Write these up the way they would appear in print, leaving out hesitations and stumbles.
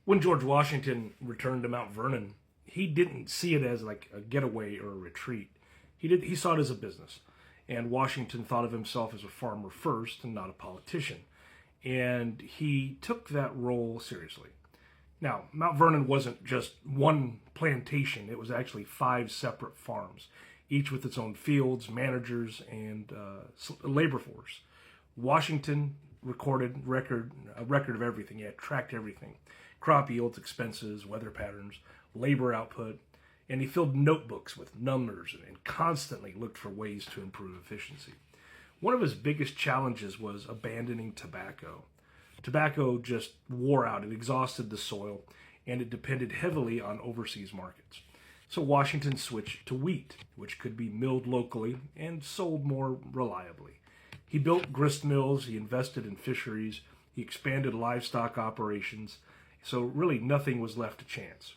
When George Washington returned to Mount Vernon, he didn't see it as like a getaway or a retreat. He saw it as a business. And Washington thought of himself as a farmer first and not a politician. And he took that role seriously. Now, Mount Vernon wasn't just one plantation, it was actually 5 separate farms, each with its own fields, managers, and labor force. Washington recorded a record of everything. He had tracked everything: crop yields, expenses, weather patterns, labor output, and he filled notebooks with numbers and constantly looked for ways to improve efficiency. One of his biggest challenges was abandoning tobacco. Tobacco just wore out, it exhausted the soil, and it depended heavily on overseas markets. So Washington switched to wheat, which could be milled locally and sold more reliably. He built grist mills, he invested in fisheries, he expanded livestock operations, so really nothing was left to chance.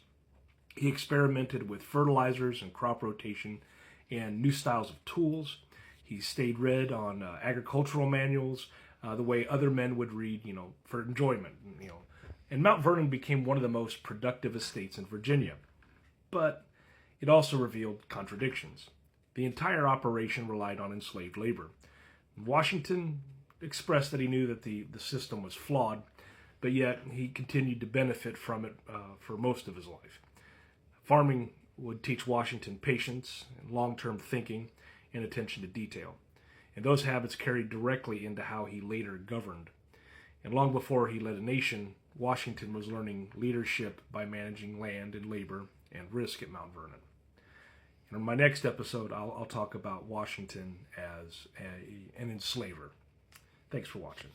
He experimented with fertilizers and crop rotation and new styles of tools. He stayed read on agricultural manuals, the way other men would read, for enjoyment, And Mount Vernon became one of the most productive estates in Virginia. But it also revealed contradictions. The entire operation relied on enslaved labor. Washington expressed that he knew that the system was flawed, but yet he continued to benefit from it for most of his life. Farming would teach Washington patience and long-term thinking and attention to detail. And those habits carried directly into how he later governed. And long before he led a nation, Washington was learning leadership by managing land and labor and risk at Mount Vernon. And in my next episode, I'll talk about Washington as an enslaver. Thanks for watching.